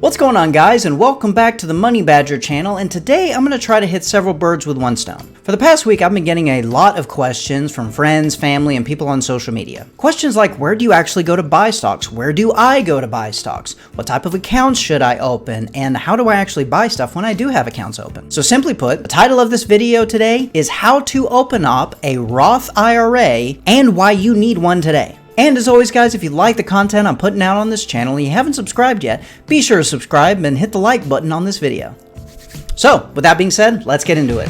What's going on, guys, and welcome back to the Money Badger channel, and today I'm going to try to hit several birds with one stone. For the past week, I've been getting a lot of questions from friends, family, and people on social media. Questions like, where do you actually go to buy stocks? Where do I go to buy stocks? What type of accounts should I open? And how do I actually buy stuff when I do have accounts open? So simply put, the title of this video today is how to open up a Roth IRA and why you need one today. And as always, guys, if you like the content I'm putting out on this channel and you haven't subscribed yet, be sure to subscribe and hit the like button on this video. So, with that being said, let's get into it.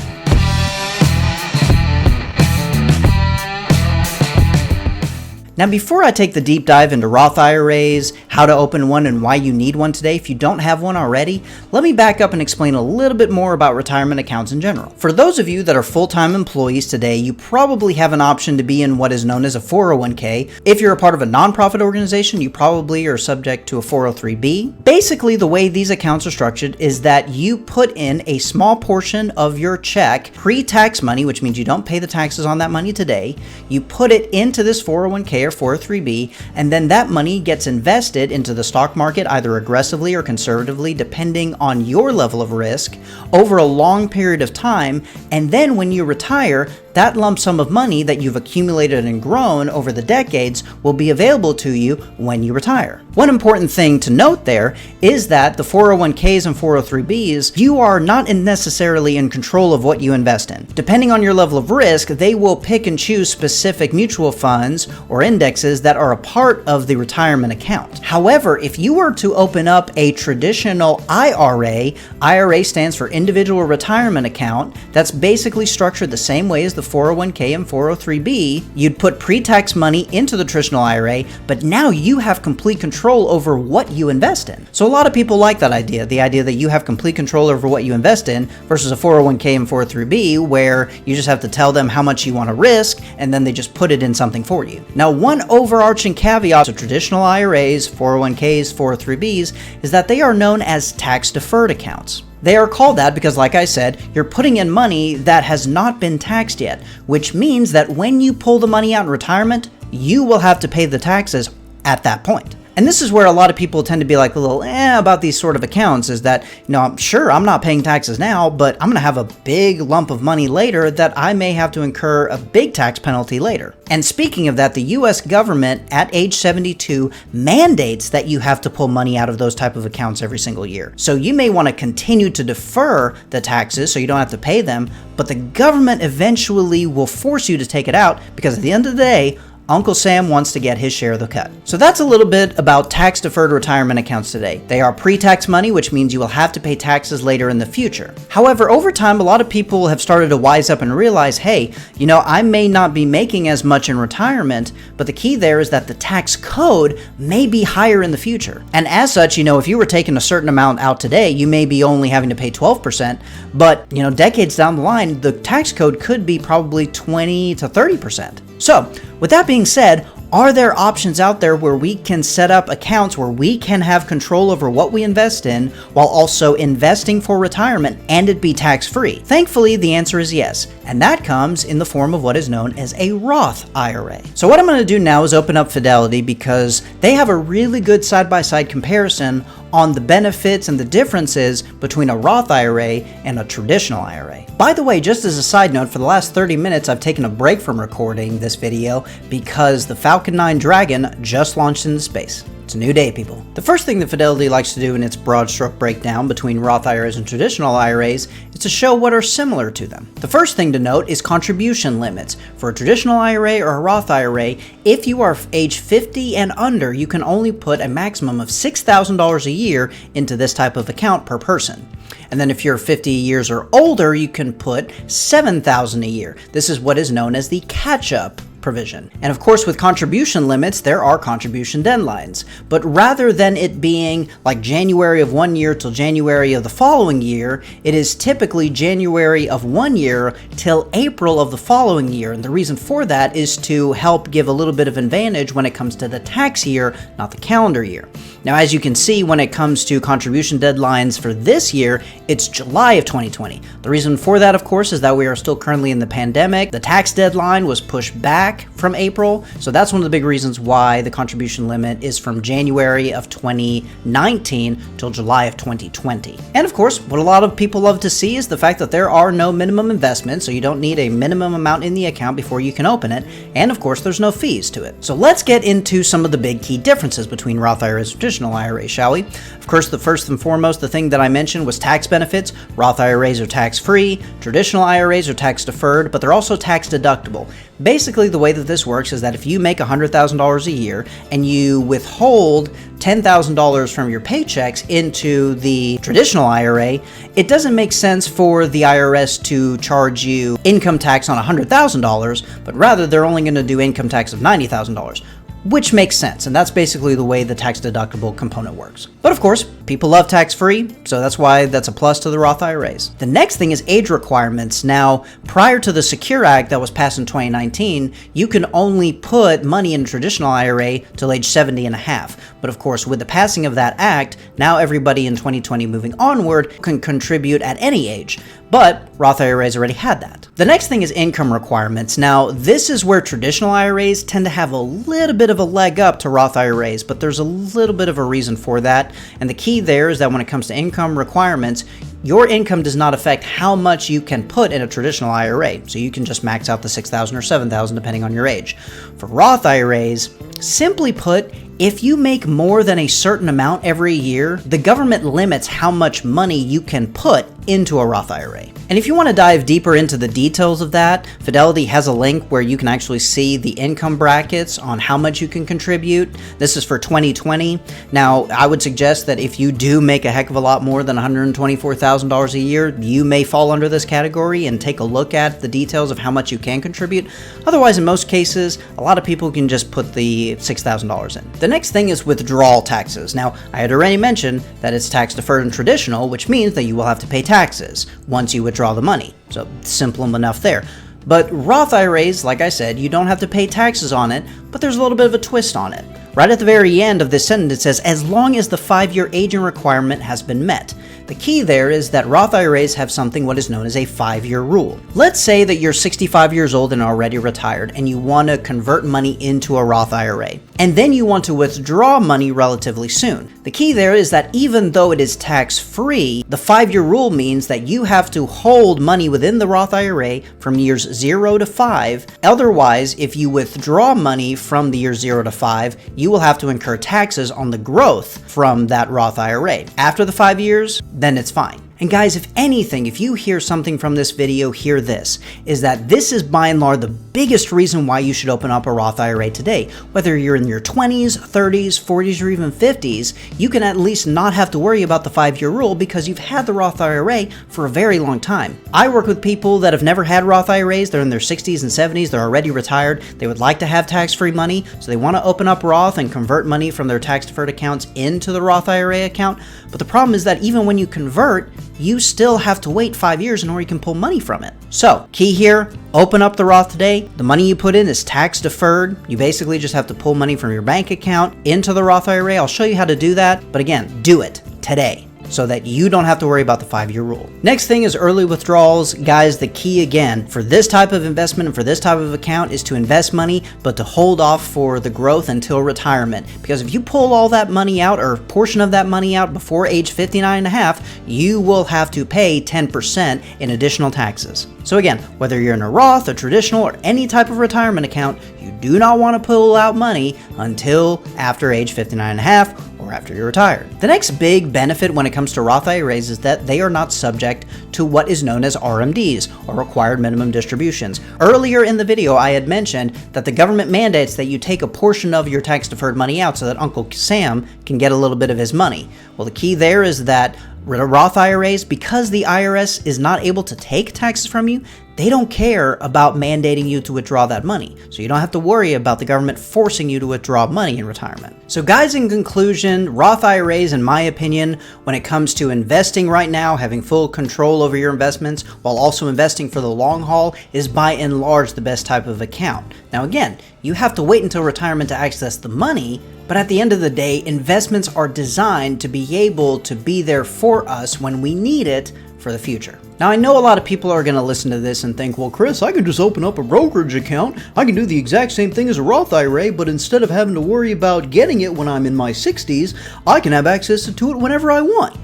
Now, before I take the deep dive into Roth IRAs, how to open one, and why you need one today if you don't have one already, let me back up and explain a little bit more about retirement accounts in general. For those of you that are full-time employees today, you probably have an option to be in what is known as a 401k. If you're a part of a nonprofit organization, you probably are subject to a 403b. Basically, the way these accounts are structured is that you put in a small portion of your check, pre-tax money, which means you don't pay the taxes on that money today. You put it into this 401k or 403b, and then that money gets invested into the stock market either aggressively or conservatively, depending on your level of risk, over a long period of time. And then when you retire, that lump sum of money that you've accumulated and grown over the decades will be available to you when you retire. One important thing to note there is that the 401ks and 403bs, you are not necessarily in control of what you invest in. Depending on your level of risk, they will pick and choose specific mutual funds or indexes that are a part of the retirement account. However, if you were to open up a traditional IRA, IRA stands for individual retirement account, that's basically structured the same way as the 401k and 403b, you'd put pre-tax money into the traditional IRA, but now you have complete control over what you invest in. So a lot of people like that idea, the idea that you have complete control over what you invest in versus a 401k and 403b where you just have to tell them how much you want to risk and then they just put it in something for you. Now, one overarching caveat to traditional IRAs, 401ks, 403bs is that they are known as tax deferred accounts. They are called that because, like I said, you're putting in money that has not been taxed yet, which means that when you pull the money out in retirement, you will have to pay the taxes at that point. And this is where a lot of people tend to be like a little about these sort of accounts is that, I'm sure I'm not paying taxes now, but I'm going to have a big lump of money later that I may have to incur a big tax penalty later. And speaking of that, the US government at age 72 mandates that you have to pull money out of those type of accounts every single year. So you may want to continue to defer the taxes so you don't have to pay them, but the government eventually will force you to take it out because at the end of the day, Uncle Sam wants to get his share of the cut. So that's a little bit about tax-deferred retirement accounts today. They are pre-tax money, which means you will have to pay taxes later in the future. However, over time, a lot of people have started to wise up and realize, hey, I may not be making as much in retirement, but the key there is that the tax code may be higher in the future. And as such, if you were taking a certain amount out today, you may be only having to pay 12%, but, decades down the line, the tax code could be probably 20 to 30%. So, with that being said, are there options out there where we can set up accounts where we can have control over what we invest in while also investing for retirement and it be tax-free? Thankfully, the answer is yes, and that comes in the form of what is known as a Roth IRA. So what I'm going to do now is open up Fidelity because they have a really good side-by-side comparison on the benefits and the differences between a Roth IRA and a traditional IRA. By the way, just as a side note, for the last 30 minutes I've taken a break from recording this video because the Falcon 9 Dragon just launched into space. It's a new day, people. The first thing that Fidelity likes to do in its broad stroke breakdown between Roth IRAs and traditional IRAs is to show what are similar to them. The first thing to note is contribution limits. For a traditional IRA or a Roth IRA, if you are age 50 and under, you can only put a maximum of $6,000 a year into this type of account per person. And then if you're 50 years or older, you can put $7,000 a year. This is what is known as the catch-up provision. And of course, with contribution limits, there are contribution deadlines. But rather than it being like January of one year till January of the following year, it is typically January of one year till April of the following year. And the reason for that is to help give a little bit of advantage when it comes to the tax year, not the calendar year. Now, as you can see, when it comes to contribution deadlines for this year, it's July of 2020. The reason for that, of course, is that we are still currently in the pandemic. The tax deadline was pushed back back from April. So that's one of the big reasons why the contribution limit is from January of 2019 till July of 2020. And of course, what a lot of people love to see is the fact that there are no minimum investments, so you don't need a minimum amount in the account before you can open it. And of course, there's no fees to it. So let's get into some of the big key differences between Roth IRAs and traditional IRAs, shall we? Of course, the first and foremost, the thing that I mentioned was tax benefits. Roth IRAs are tax-free, traditional IRAs are tax-deferred, but they're also tax-deductible. Basically, the way that this works is that if you make $100,000 a year and you withhold $10,000 from your paychecks into the traditional IRA, it doesn't make sense for the IRS to charge you income tax on $100,000, but rather they're only going to do income tax of $90,000. Which makes sense, and that's basically the way the tax-deductible component works. But of course, people love tax-free, so that's why that's a plus to the Roth IRAs. The next thing is age requirements. Now, prior to the Secure Act that was passed in 2019, you can only put money in a traditional IRA till age 70 and a half. But of course, with the passing of that act, now everybody in 2020 moving onward can contribute at any age. But Roth IRAs already had that. The next thing is income requirements. Now, this is where traditional IRAs tend to have a little bit of a leg up to Roth IRAs, but there's a little bit of a reason for that. And the key there is that when it comes to income requirements, your income does not affect how much you can put in a traditional IRA. So you can just max out the $6,000 or $7,000 depending on your age. For Roth IRAs, simply put, if you make more than a certain amount every year, the government limits how much money you can put into a Roth IRA. And if you want to dive deeper into the details of that, Fidelity has a link where you can actually see the income brackets on how much you can contribute. This is for 2020. Now, I would suggest that if you do make a heck of a lot more than $124,000 a year, you may fall under this category and take a look at the details of how much you can contribute. Otherwise, in most cases, a lot of people can just put the $6,000 in. The next thing is withdrawal taxes. Now, I had already mentioned that it's tax deferred and traditional, which means that you will have to pay taxes once you withdraw the money. So simple enough there. But Roth IRAs, like I said, you don't have to pay taxes on it, but there's a little bit of a twist on it. Right at the very end of this sentence, it says, as long as the 5-year aging requirement has been met. The key there is that Roth IRAs have something what is known as a 5-year rule. Let's say that you're 65 years old and already retired, and you want to convert money into a Roth IRA. And then you want to withdraw money relatively soon. The key there is that even though it is tax-free, the 5-year rule means that you have to hold money within the Roth IRA from years 0 to 5. Otherwise, if you withdraw money from the years 0 to 5, you will have to incur taxes on the growth from that Roth IRA. After the 5 years, then it's fine. And guys, if anything, if you hear something from this video, hear this, is that this is by and large the biggest reason why you should open up a Roth IRA today. Whether you're in your 20s, 30s, 40s, or even 50s, you can at least not have to worry about the 5-year rule because you've had the Roth IRA for a very long time. I work with people that have never had Roth IRAs. They're in their 60s and 70s. They're already retired. They would like to have tax-free money, so they want to open up Roth and convert money from their tax-deferred accounts into the Roth IRA account. But the problem is that even when you convert, you still have to wait 5 years in order you can pull money from it. So, key here, open up the Roth today. The money you put in is tax deferred. You basically just have to pull money from your bank account into the Roth IRA. I'll show you how to do that. But again, do it today so that you don't have to worry about the 5-year rule. Next thing is early withdrawals. Guys, the key again for this type of investment and for this type of account is to invest money, but to hold off for the growth until retirement. Because if you pull all that money out or a portion of that money out before age 59 and a half, you will have to pay 10% in additional taxes. So again, whether you're in a Roth, a traditional, or any type of retirement account, you do not want to pull out money until after age 59 and a half or after you're retired. The next big benefit when it comes to Roth IRAs is that they are not subject to what is known as RMDs, or required minimum distributions. Earlier in the video, I had mentioned that the government mandates that you take a portion of your tax-deferred money out so that Uncle Sam can get a little bit of his money. Well, the key there is that Roth IRAs, because the IRS is not able to take taxes from you, they don't care about mandating you to withdraw that money. So you don't have to worry about the government forcing you to withdraw money in retirement. So guys, in conclusion, Roth IRAs, in my opinion, when it comes to investing right now, having full control over your investments while also investing for the long haul, is by and large the best type of account. Now again, you have to wait until retirement to access the money. But at the end of the day, investments are designed to be able to be there for us when we need it for the future. Now, I know a lot of people are going to listen to this and think, well, Chris, I can just open up a brokerage account. I can do the exact same thing as a Roth IRA, but instead of having to worry about getting it when I'm in my 60s, I can have access to it whenever I want.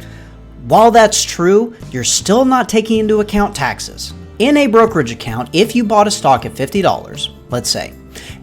While that's true, you're still not taking into account taxes. In a brokerage account, if you bought a stock at $50, let's say,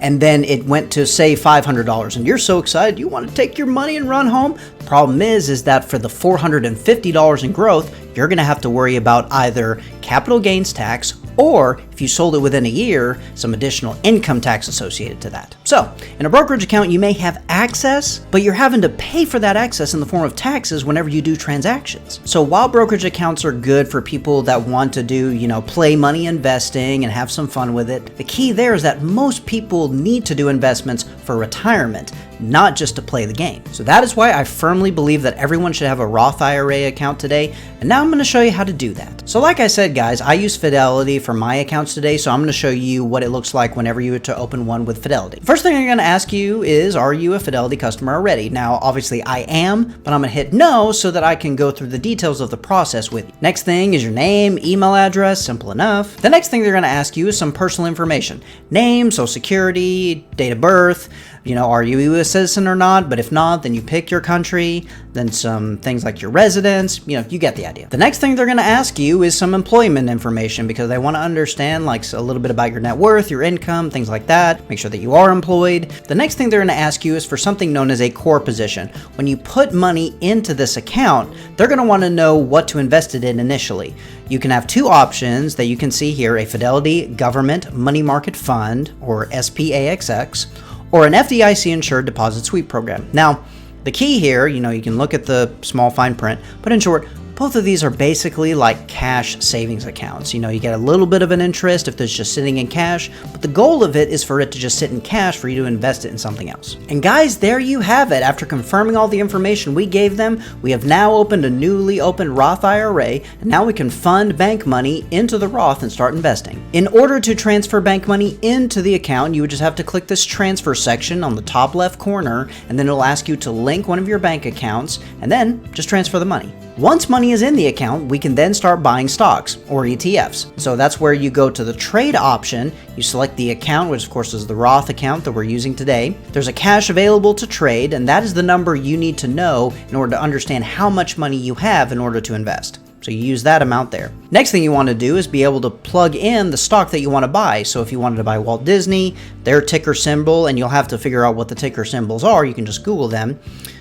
and then it went to, say, $500, and you're so excited you want to take your money and run home, the problem is that for the $450 in growth, you're going to have to worry about either capital gains tax or, if you sold it within a year, some additional income tax associated to that. So, in a brokerage account, you may have access, but you're having to pay for that access in the form of taxes whenever you do transactions. So while brokerage accounts are good for people that want to do, play money investing and have some fun with it, the key there is that most people need to do investments for retirement, not just to play the game. So that is why I firmly believe that everyone should have a Roth IRA account today, and now I'm going to show you how to do that. So like I said, guys, I use Fidelity for my accounts today, so I'm going to show you what it looks like whenever you were to open one with Fidelity. First thing I'm going to ask you is, are you a Fidelity customer already? Now, obviously I am, but I'm going to hit no so that I can go through the details of the process with you. Next thing is your name, email address, simple enough. The next thing they're going to ask you is some personal information. Name, social security, date of birth, are you a U.S. citizen or not? But if not, then you pick your country, then some things like your residence, you get the idea. The next thing they're going to ask you is some employment information because they want to understand a little bit about your net worth, your income, things like that. Make sure that you are employed. The next thing they're going to ask you is for something known as a core position. When you put money into this account, they're going to want to know what to invest it in initially. You can have two options that you can see here, a Fidelity Government Money Market Fund, or SPAXX, or an FDIC insured deposit sweep program. Now, the key here, you can look at the small fine print, but in short, both of these are basically like cash savings accounts. You get a little bit of an interest if it's just sitting in cash, but the goal of it is for it to just sit in cash for you to invest it in something else. And guys, there you have it. After confirming all the information we gave them, we have now opened a newly opened Roth IRA, and now we can fund bank money into the Roth and start investing. In order to transfer bank money into the account, you would just have to click this transfer section on the top left corner, and then it'll ask you to link one of your bank accounts, and then just transfer the money. Once money is in the account, we can then start buying stocks or ETFs. So that's where you go to the trade option, you select the account, which of course is the Roth account that we're using today. There's a cash available to trade, and that is the number you need to know in order to understand how much money you have in order to invest. So you use that amount there. Next thing you want to do is be able to plug in the stock that you want to buy. So if you wanted to buy Walt Disney, their ticker symbol, and you'll have to figure out what the ticker symbols are, you can just Google them.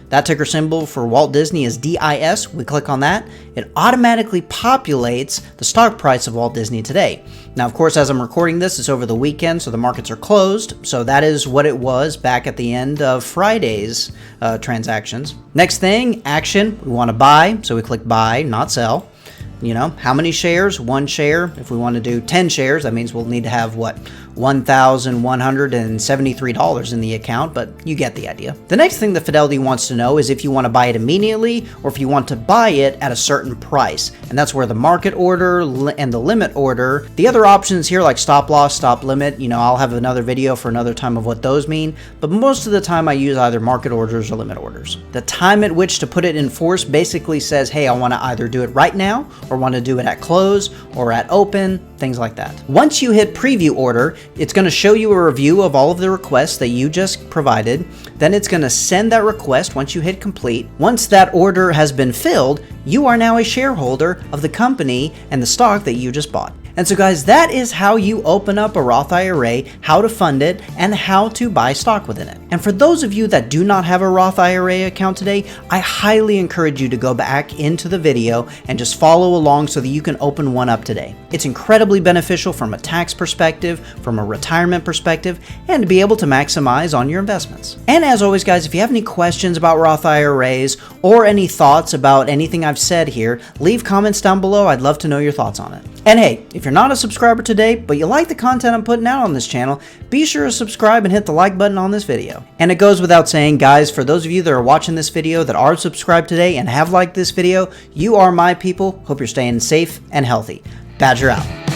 That ticker symbol for Walt Disney is DIS. We click on that. It automatically populates the stock price of Walt Disney today. Now, of course, as I'm recording this, it's over the weekend, so the markets are closed. So that is what it was back at the end of Friday's transactions. Next thing, action. We want to buy, so we click buy, not sell. How many shares? 1 share. If we want to do 10 shares, that means we'll need to have $1,173 in the account, but you get the idea. The next thing that Fidelity wants to know is if you want to buy it immediately or if you want to buy it at a certain price. And that's where the market order and the limit order, the other options here like stop loss, stop limit, I'll have another video for another time of what those mean, but most of the time I use either market orders or limit orders. The time at which to put it in force basically says, hey, I want to either do it right now or want to do it at close or at open, things like that. Once you hit preview order, it's going to show you a review of all of the requests that you just provided. Then it's going to send that request once you hit complete. Once that order has been filled, you are now a shareholder of the company and the stock that you just bought. And so guys, that is how you open up a Roth IRA, how to fund it, and how to buy stock within it. And for those of you that do not have a Roth IRA account today, I highly encourage you to go back into the video and just follow along so that you can open one up today. It's incredibly beneficial from a tax perspective, from a retirement perspective, and to be able to maximize on your investments. And as always guys, if you have any questions about Roth IRAs or any thoughts about anything I've said here, leave comments down below. I'd love to know your thoughts on it. And hey, if you're not a subscriber today, but you like the content I'm putting out on this channel, be sure to subscribe and hit the like button on this video. And it goes without saying, guys, for those of you that are watching this video that are subscribed today and have liked this video, you are my people. Hope you're staying safe and healthy. Badger out.